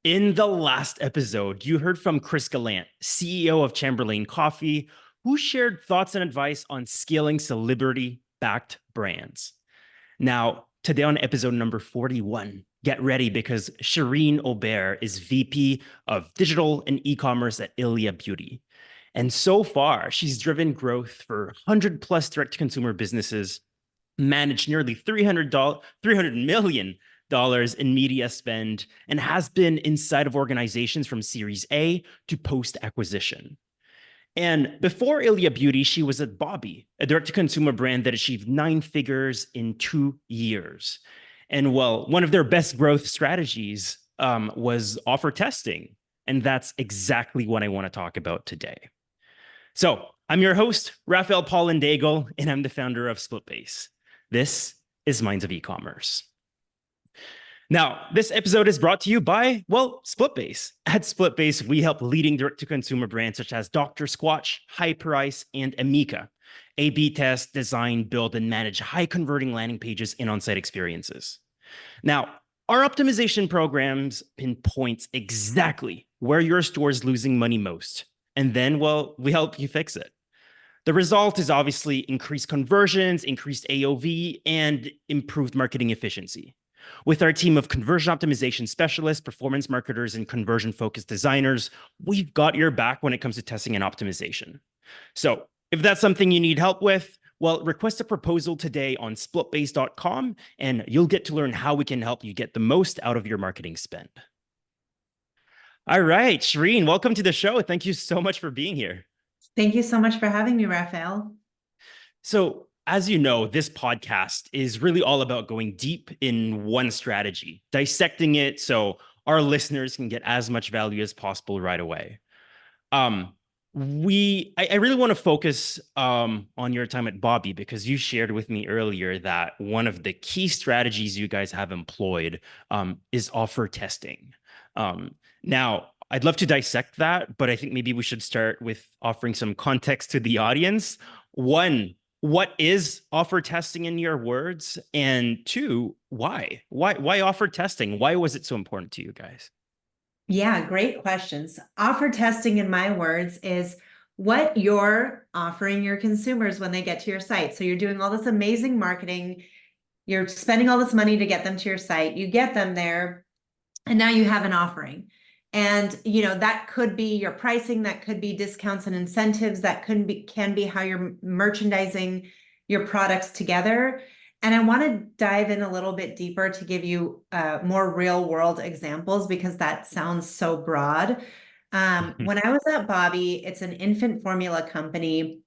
In the last episode, you heard from Chris Gallant, CEO of Chamberlain Coffee, who shared thoughts and advice on scaling celebrity-backed brands. Now, today on episode number 41, get ready because Cherene Aubert is VP of Digital and E-commerce at ILIA Beauty. And so far, she's driven growth for 100 plus direct-to-consumer businesses, managed nearly $300 million in media spend, and has been inside of organizations from Series A to post-acquisition. And before ILIA Beauty, she was at Bobbie, a direct-to-consumer brand that achieved 9 figures in 2 years. And well, one of their best growth strategies was offer testing. And that's exactly what I want to talk about today. So I'm your host, Raphael Paulin-Daigle, and I'm the founder of SplitBase. This is Minds of E-commerce. Now, this episode is brought to you by, well, SplitBase. At SplitBase, we help leading direct-to-consumer brands such as Dr. Squatch, Hyperice, and Amika A/B test, design, build, and manage high-converting landing pages and on-site experiences. Now, our optimization programs pinpoints exactly where your store is losing money most. And then, well, we help you fix it. The result is obviously increased conversions, increased AOV, and improved marketing efficiency. With our team of conversion optimization specialists, performance marketers, and conversion-focused designers, we've got your back when it comes to testing and optimization. So if that's something you need help with, well, request a proposal today on splitbase.com, and you'll get to learn how we can help you get the most out of your marketing spend. All right, Cherene, welcome to the show. Thank you so much for being here. Thank you so much for having me, Raphael. So, as you know, this podcast is really all about going deep in one strategy, dissecting it so our listeners can get as much value as possible right away. I really want to focus on your time at Bobbie because you shared with me earlier that one of the key strategies you guys have employed is offer testing. Now, I'd love to dissect that, but I think maybe we should start with offering some context to the audience. One, what is offer testing in your words? And two, why? Why offer testing? Why was it so important to you guys? Yeah, great questions. Offer testing, in my words, is what you're offering your consumers when they get to your site. So you're doing all this amazing marketing, you're spending all this money to get them to your site, you get them there, and now you have an offering. And that could be your pricing, that could be discounts and incentives, that can be how you're merchandising your products together. And I want to dive in a little bit deeper to give you more real world examples because that sounds so broad. When I was at Bobbie, it's an infant formula company.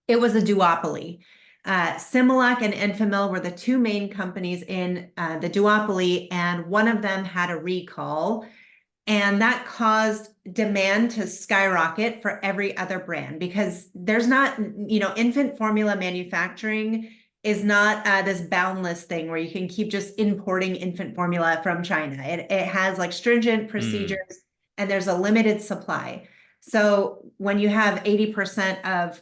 It was a duopoly. Similac and Enfamil were the two main companies in the duopoly, and one of them had a recall. And that caused demand to skyrocket for every other brand because there's not, infant formula manufacturing is not this boundless thing where you can keep just importing infant formula from China. It has like stringent procedures and there's a limited supply. So when you have 80% of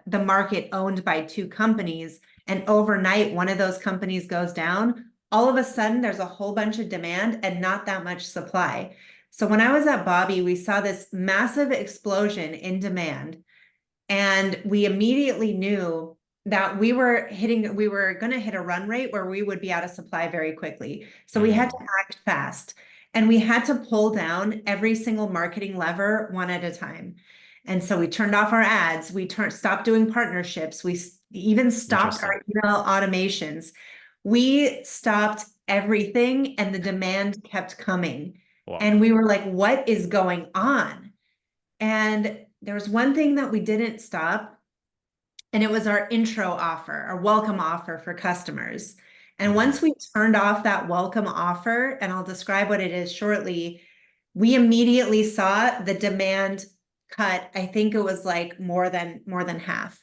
the market owned by two companies and overnight one of those companies goes down, all of a sudden there's a whole bunch of demand and not that much supply. So when I was at Bobbie, we saw this massive explosion in demand. And we immediately knew that we were going to hit a run rate where we would be out of supply very quickly. So we had to act fast. And we had to pull down every single marketing lever one at a time. And so we turned off our ads. We stopped doing partnerships. We even stopped our email automations. We stopped everything and the demand kept coming. Wow. And we were like, what is going on? And there was one thing that we didn't stop, and it was our intro offer, our welcome offer for customers. And once we turned off that welcome offer, and I'll describe what it is shortly, we immediately saw the demand cut. I think it was like more than half.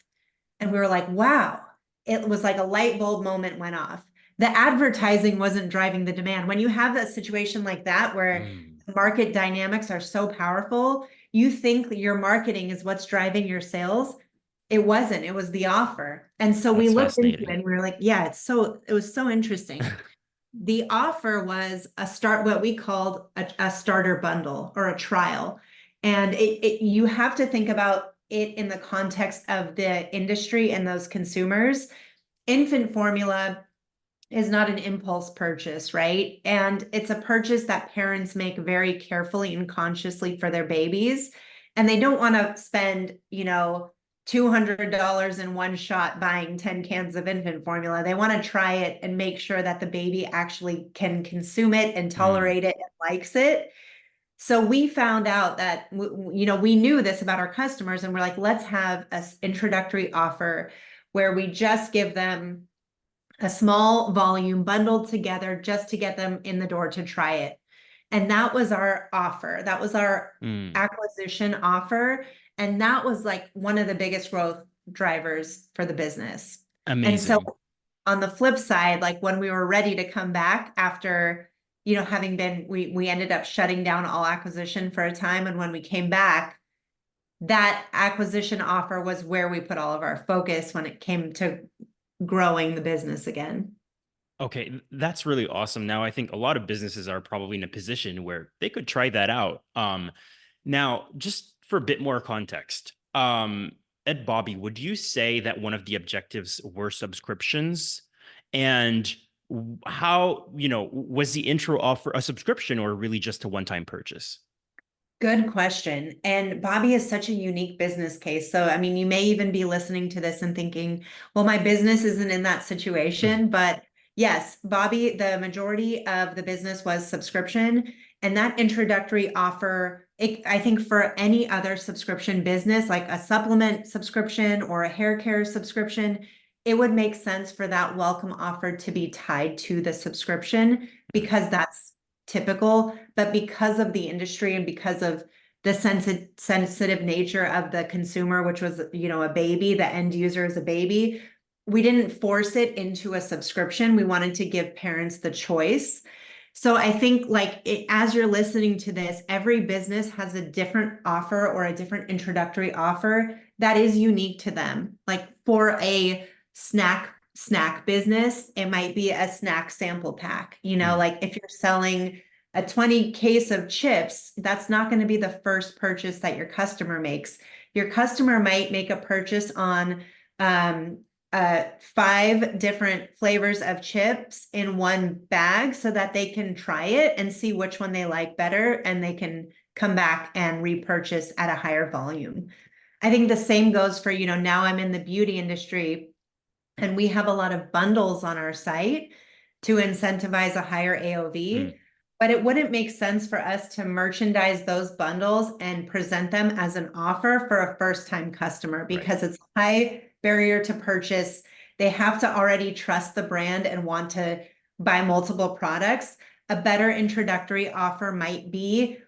And we were like, wow. It was like a light bulb moment went off. The advertising wasn't driving the demand. When you have a situation like that where market dynamics are so powerful, you think that your marketing is what's driving your sales. It wasn't. It was the offer. And so we looked into it and we were like, yeah, it was so interesting. the offer was what we called a starter bundle or a trial. And you have to think about it in the context of the industry and those consumers. Infant formula is not an impulse purchase, right? And it's a purchase that parents make very carefully and consciously for their babies. And they don't want to spend, $200 in one shot buying 10 cans of infant formula. They want to try it and make sure that the baby actually can consume it and tolerate it and likes it. So we found out that, we knew this about our customers, and we're like, let's have an introductory offer where we just give them a small volume bundled together just to get them in the door to try it. And that was our offer. That was our acquisition offer. And that was like one of the biggest growth drivers for the business. Amazing. And so on the flip side, like when we were ready to come back after, having been, we ended up shutting down all acquisition for a time. And when we came back, that acquisition offer was where we put all of our focus when it came to growing the business again. Okay, that's really awesome. Now, I think a lot of businesses are probably in a position where they could try that out. Now, just for a bit more context, at Bobbie, would you say that one of the objectives were subscriptions? And how, was the intro offer a subscription or really just a one-time purchase? Good question. And Bobbie is such a unique business case. So, I mean, you may even be listening to this and thinking, well, my business isn't in that situation. But yes, Bobbie, the majority of the business was subscription. And that introductory offer, I think for any other subscription business, like a supplement subscription or a hair care subscription, it would make sense for that welcome offer to be tied to the subscription because that's typical. But because of the industry and because of the sensitive nature of the consumer, which was, a baby, the end user is a baby, we didn't force it into a subscription. We wanted to give parents the choice. So I think as you're listening to this, every business has a different offer or a different introductory offer that is unique to them. Like for a snack business, it might be a snack sample pack. Like if you're selling a 20 case of chips, that's not going to be the first purchase that your customer makes. Your customer might make a purchase on 5 different flavors of chips in one bag so that they can try it and see which one they like better, and they can come back and repurchase at a higher volume. I think the same goes for, now I'm in the beauty industry and we have a lot of bundles on our site to incentivize a higher AOV. But it wouldn't make sense for us to merchandise those bundles and present them as an offer for a first-time customer because it's high barrier to purchase. They have to already trust the brand and want to buy multiple products. A better introductory offer might be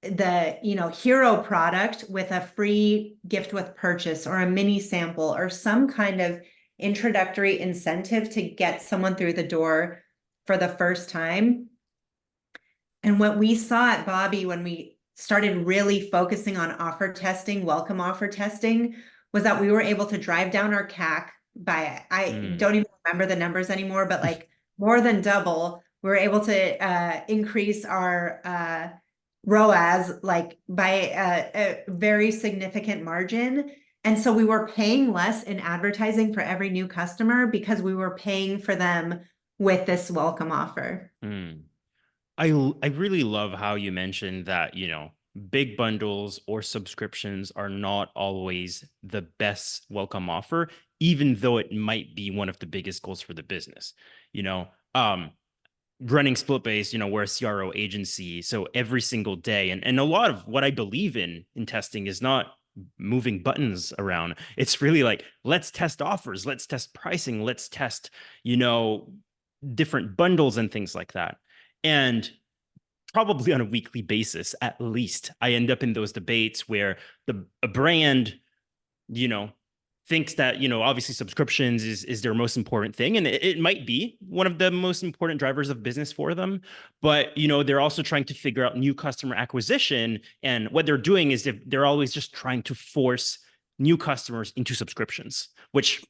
the hero product with a free gift with purchase or a mini sample or some kind of introductory incentive to get someone through the door for the first time. And what we saw at Bobbie when we started really focusing on offer testing, welcome offer testing, was that we were able to drive down our CAC by, I don't even remember the numbers anymore, but like more than double. We were able to increase our ROAS like by a very significant margin. And so we were paying less in advertising for every new customer because we were paying for them with this welcome offer. I really love how you mentioned that, big bundles or subscriptions are not always the best welcome offer, even though it might be one of the biggest goals for the business. Running split base, we're a CRO agency. So every single day, and a lot of what I believe in testing is not moving buttons around. It's really like, let's test offers, let's test pricing, let's test, different bundles and things like that. And probably on a weekly basis, at least, I end up in those debates where a brand, thinks that, obviously subscriptions is their most important thing. And it might be one of the most important drivers of business for them. But, they're also trying to figure out new customer acquisition. And what they're doing is they're always just trying to force new customers into subscriptions, which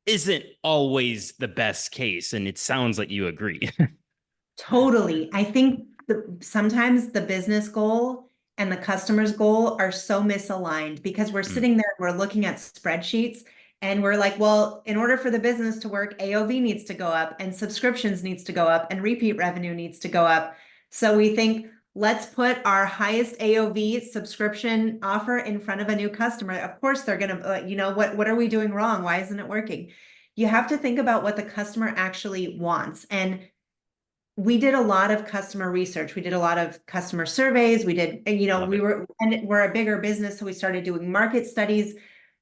isn't always the best case. And it sounds like you agree. Totally. I think sometimes the business goal and the customer's goal are so misaligned because we're Mm, sitting there, we're looking at spreadsheets and we're like, well, in order for the business to work, AOV needs to go up and subscriptions needs to go up and repeat revenue needs to go up. So we think, let's put our highest AOV subscription offer in front of a new customer. Of course, they're going to, what are we doing wrong? Why isn't it working? You have to think about what the customer actually wants. And we did a lot of customer research. We did a lot of customer surveys. We did, love it. we're a bigger business. So we started doing market studies.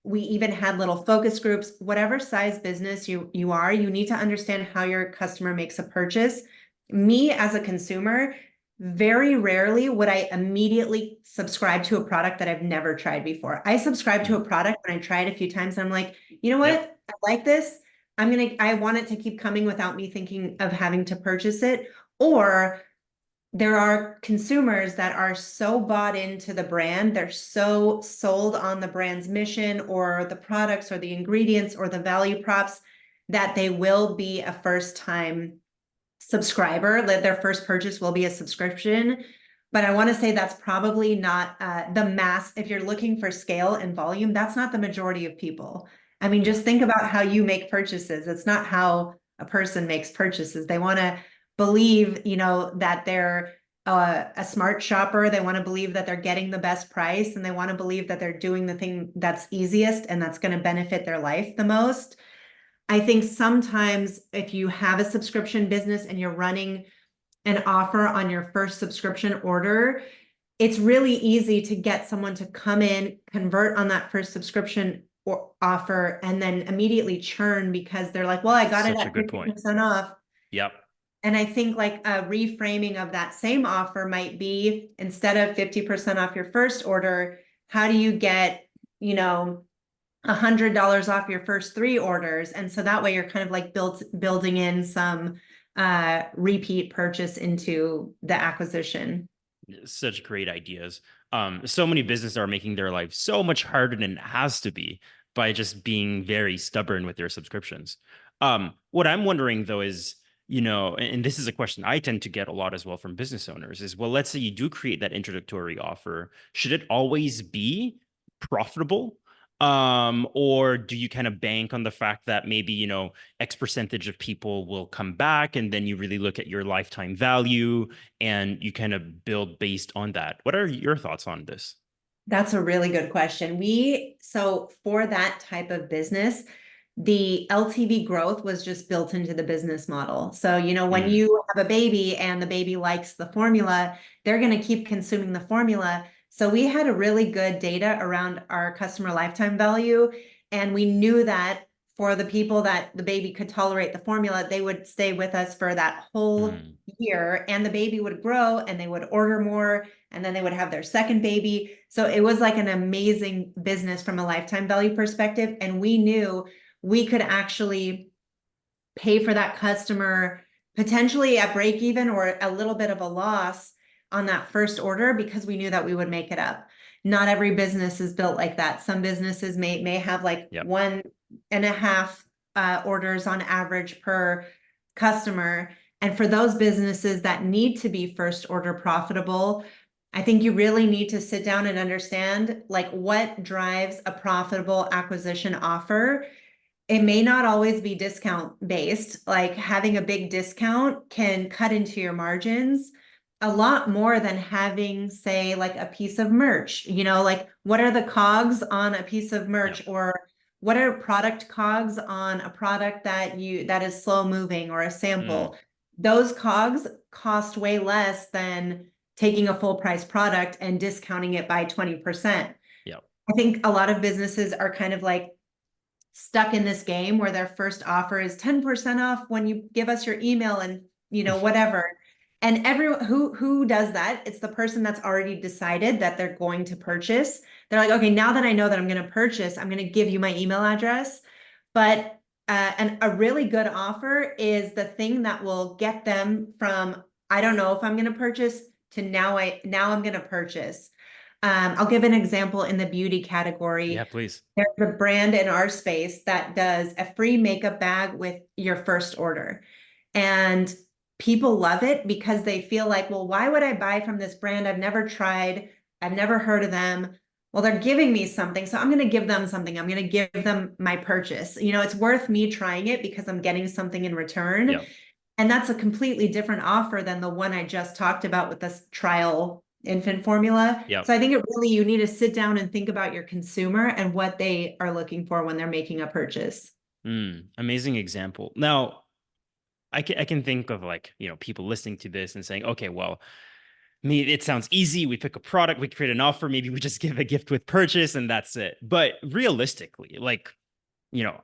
We even had little focus groups. Whatever size business you are, you need to understand how your customer makes a purchase. Me as a consumer, very rarely would I immediately subscribe to a product that I've never tried before. I subscribe to a product when I try it a few times and I'm like, you know Yep. what? I like this. I want it to keep coming without me thinking of having to purchase it. Or there are consumers that are so bought into the brand, they're so sold on the brand's mission or the products or the ingredients or the value props that they will be a first time subscriber, that their first purchase will be a subscription. But I want to say that's probably not the mass. If you're looking for scale and volume, that's not the majority of people. I mean, Yeah. just think about how you make purchases. It's not how a person makes purchases. They want to believe, that they're a smart shopper. They want to believe that they're getting the best price and they want to believe that they're doing the thing that's easiest and that's going to benefit their life the most. I think sometimes if you have a subscription business and you're running an offer on your first subscription order, it's really easy to get someone to come in, convert on that first subscription or offer, and then immediately churn because they're like, well, I got it Such a at good point. 50% off. Yep. And I think like a reframing of that same offer might be, instead of 50% off your first order, how do you get, $100 off your first 3 orders? And so that way you're kind of like building in some repeat purchase into the acquisition. Such great ideas. So many businesses are making their life so much harder than it has to be by just being very stubborn with their subscriptions. What I'm wondering though is, and this is a question I tend to get a lot as well from business owners is, well, let's say you do create that introductory offer. Should it always be profitable? Or do you kind of bank on the fact that maybe, X percentage of people will come back and then you really look at your lifetime value and you kind of build based on that? What are your thoughts on this? That's a really good question. So for that type of business, the LTV growth was just built into the business model. So, when Mm, you have a baby and the baby likes the formula, they're going to keep consuming the formula. So we had a really good data around our customer lifetime value. And we knew that for the people that the baby could tolerate the formula, they would stay with us for that whole mm, year and the baby would grow and they would order more and then they would have their second baby. So it was like an amazing business from a lifetime value perspective. And we knew we could actually pay for that customer potentially at break even or a little bit of a loss on that first order because we knew that we would make it up. Not every business is built like that. Some businesses may have like yep. 1.5 orders on average per customer. And for those businesses that need to be first order profitable, I think you really need to sit down and understand like what drives a profitable acquisition offer. It may not always be discount based. Like having a big discount can cut into your margins a lot more than having, say, like a piece of merch. Like what are the cogs on a piece of Yep. merch, or what are product cogs on a product that is slow moving or a Mm, sample? Those cogs cost way less than taking a full price product and discounting it by 20%. yep. I think a lot of businesses are kind of like stuck in this game where their first offer is 10% off when you give us your email and whatever. And everyone who does that, it's the person that's already decided that they're going to purchase. They're like, okay, now that I know that I'm going to purchase, I'm going to give you my email address. But and a really good offer is the thing that will get them from, I don't know if I'm going to purchase, to now I'm going to purchase. I'll give an example in the beauty Yeah, category. please. There's a brand in our space that does a free makeup bag with your first order. And people love it because they feel like, well, why would I buy from this brand? I've never tried, I've never heard of them. Well, they're giving me something, so I'm going to give them something. I'm going to give them my purchase. It's worth me trying it because I'm getting something in return. Yeah. And that's a completely different offer than the one I just talked about with this trial infant formula. Yeah. So I think you need to sit down and think about your consumer and what they are looking for when they're making a purchase. Amazing example. Now, I can think of people listening to this and saying, okay, well, it sounds easy. We pick a product, we create an offer, maybe we just give a gift with purchase and that's it. But realistically,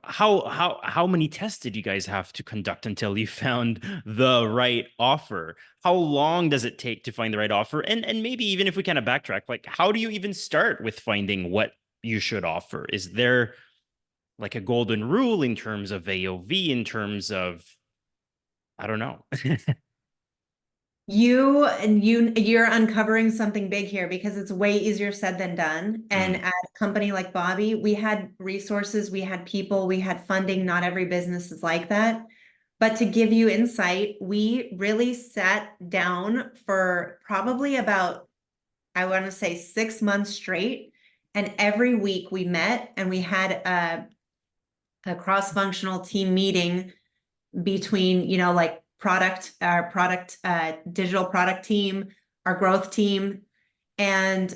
how many tests did you guys have to conduct until you found the right offer? How long does it take to find the right offer? And maybe even if we kind of backtrack, how do you even start with finding what you should offer? Is there like a golden rule in terms of AOV, in terms of, I don't know. You're uncovering something big here because it's way easier said than done. And Mm, at a company like Bobbie, we had resources, we had people, we had funding. Not every business is like that. But to give you insight, we really sat down for probably about, I want to say 6 months straight. And every week we met and we had a cross-functional team meeting between, like digital product team, our growth team, and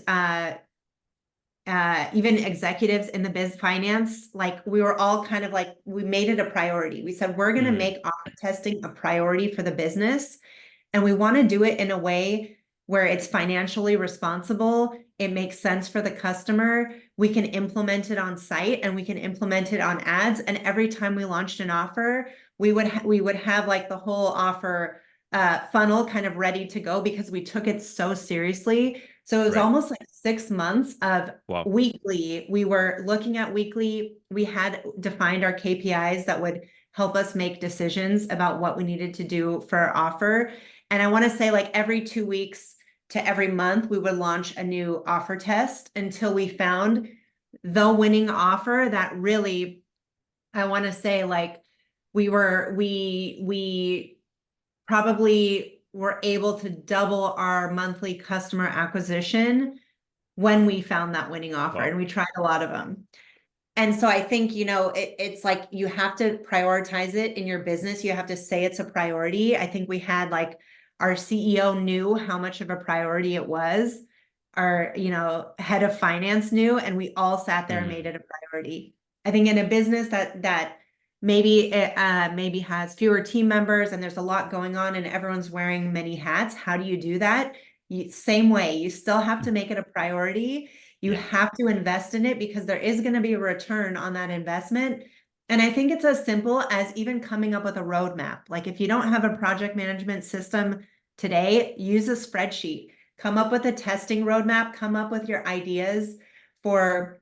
even executives in the biz finance. Like we were all kind of like, we made it a priority. We said, we're going to mm, make offer testing a priority for the business. And we want to do it in a way where it's financially responsible. It makes sense for the customer. We can implement it on site and we can implement it on ads. And every time we launched an offer, we would have like the whole offer funnel kind of ready to go because we took it so seriously. So it was right. almost like 6 months of Wow. weekly. We were looking at weekly. We had defined our KPIs that would help us make decisions about what we needed to do for our offer. And I want to say like every 2 weeks to every month, we would launch a new offer test until we found the winning offer that really, I want to say like we probably were able to double our monthly customer acquisition when we found that winning offer. And Wow. we tried a lot of them. And so I think, it's like you have to prioritize it in your business. You have to say it's a priority. I think we had like our CEO knew how much of a priority it was. Our, head of finance knew, and we all sat there and made Mm, it a priority. I think in a business that maybe has fewer team members and there's a lot going on and everyone's wearing many hats, how do you do that? Same way, you still have to make it a priority. You yeah. have to invest in it because there is going to be a return on that investment. And I think it's as simple as even coming up with a roadmap. Like if you don't have a project management system today, use a spreadsheet, come up with a testing roadmap, come up with your ideas for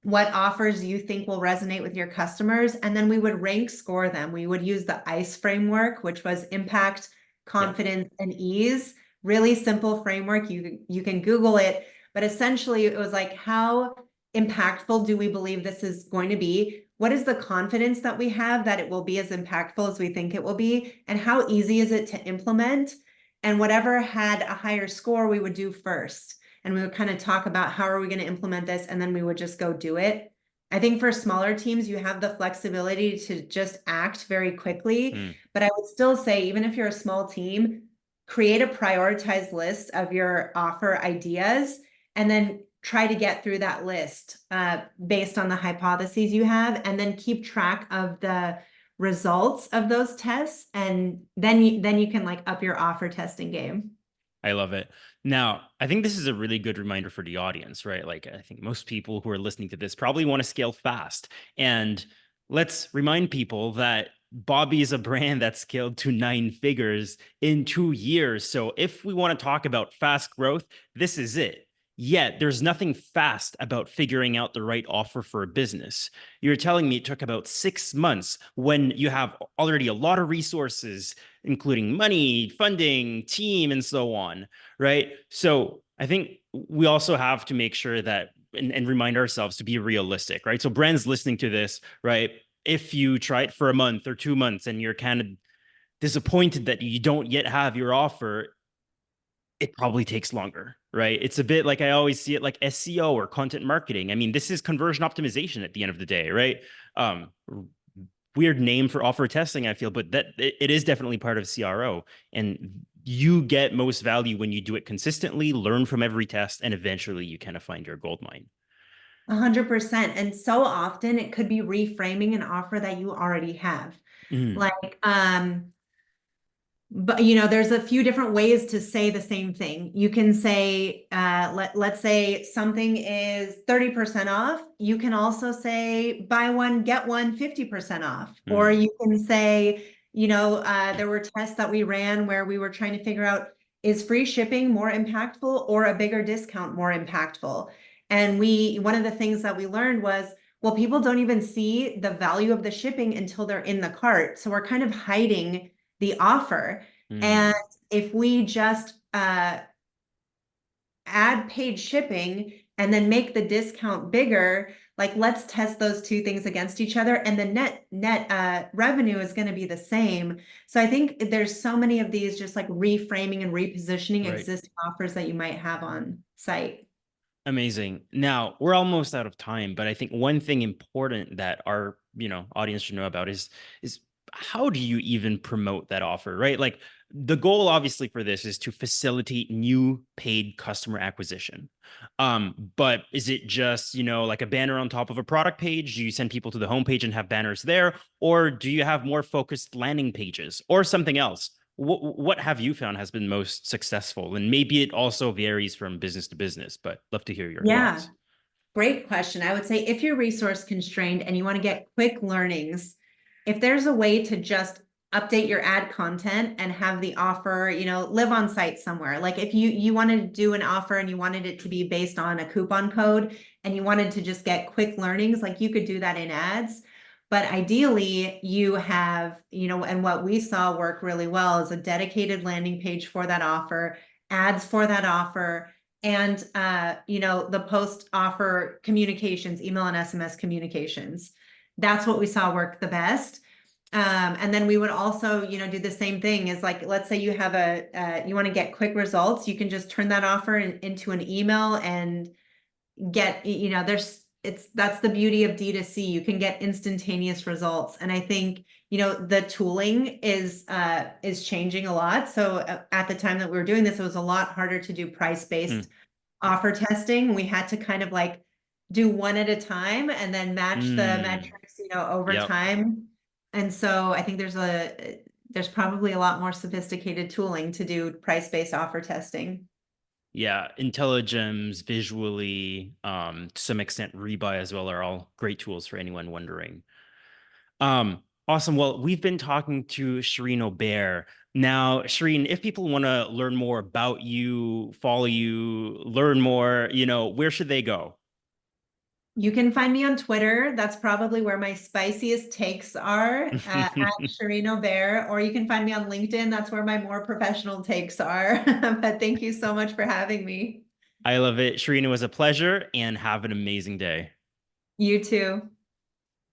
what offers you think will resonate with your customers. And then we would rank score them. We would use the ICE framework, which was impact, Yeah. confidence, and ease. Really simple framework. You can Google it, but essentially it was like, how impactful do we believe this is going to be? What is the confidence that we have that it will be as impactful as we think it will be? And how easy is it to implement? And whatever had a higher score, we would do first. And we would kind of talk about how are we going to implement this, and then we would just go do it. I think for smaller teams, you have the flexibility to just act very quickly. Mm, But I would still say, even if you're a small team, create a prioritized list of your offer ideas and then try to get through that list based on the hypotheses you have, and then keep track of the results of those tests. And then you can like up your offer testing game. I love it. Now, I think this is a really good reminder for the audience, right? Like, I think most people who are listening to this probably want to scale fast. And let's remind people that Bobbie is a brand that scaled to 9 figures in 2 years. So, if we want to talk about fast growth, this is it. Yet, there's nothing fast about figuring out the right offer for a business. You're telling me it took about 6 months when you have already a lot of resources, including money, funding, team, and so on, right? So I think we also have to make sure that and remind ourselves to be realistic, right? So brands listening to this, right? If you try it for a month or 2 months and you're kind of disappointed that you don't yet have your offer, it probably takes longer, right? It's a bit like I always see it like SEO or content marketing. I mean, this is conversion optimization at the end of the day, right? Um, Weird name for offer testing, I feel, but that it is definitely part of CRO. And you get most value when you do it consistently, learn from every test, and eventually you kind of find your gold mine. 100%. And so often it could be reframing an offer that you already have. Mm, Like, but there's a few different ways to say the same thing. You can say, let's say something is 30% off. You can also say buy one, get one 50% off. Or mm, you can say, there were tests that we ran where we were trying to figure out, is free shipping more impactful or a bigger discount more impactful? And one of the things that we learned was, well, people don't even see the value of the shipping until they're in the cart. So we're kind of hiding the offer. And mm. if we just add paid shipping and then make the discount bigger, like let's test those two things against each other, and the net revenue is going to be the same. So I think there's so many of these just like reframing and repositioning Right. existing offers that you might have on site. Amazing. Now, we're almost out of time, but I think one thing important that our, audience should know about is how do you even promote that offer, right? Like the goal obviously for this is to facilitate new paid customer acquisition. But is it just, like a banner on top of a product page? Do you send people to the homepage and have banners there? Or do you have more focused landing pages or something else? What have you found has been most successful? And maybe it also varies from business to business, but love to hear your Yeah, thoughts. great question. I would say if you're resource constrained and you want to get quick learnings, if there's a way to just update your ad content and have the offer, live on site somewhere. Like if you wanted to do an offer and you wanted it to be based on a coupon code and you wanted to just get quick learnings, like you could do that in ads. But ideally you have, and what we saw work really well is a dedicated landing page for that offer, ads for that offer, and the post offer communications, email and SMS communications. That's what we saw work the best. And then we would also, do the same thing is like, let's say you have you want to get quick results. You can just turn that offer into an email and get, that's the beauty of D2C. You can get instantaneous results. And I think, the tooling is changing a lot. So at the time that we were doing this, it was a lot harder to do price-based Mm, offer testing. We had to kind of like do one at a time and then match the mm, metrics, over yep. time. And so I think there's probably a lot more sophisticated tooling to do price-based offer testing. Yeah. Intelligems, visually, to some extent, Rebuy as well are all great tools for anyone wondering. Awesome. Well, we've been talking to Cherene Aubert. Now, Cherene, if people want to learn more about you, follow you, learn more, where should they go? You can find me on Twitter. That's probably where my spiciest takes are, at Cherene Aubert, or you can find me on LinkedIn. That's where my more professional takes are. But thank you so much for having me. I love it. Cherene, it was a pleasure and have an amazing day. You too.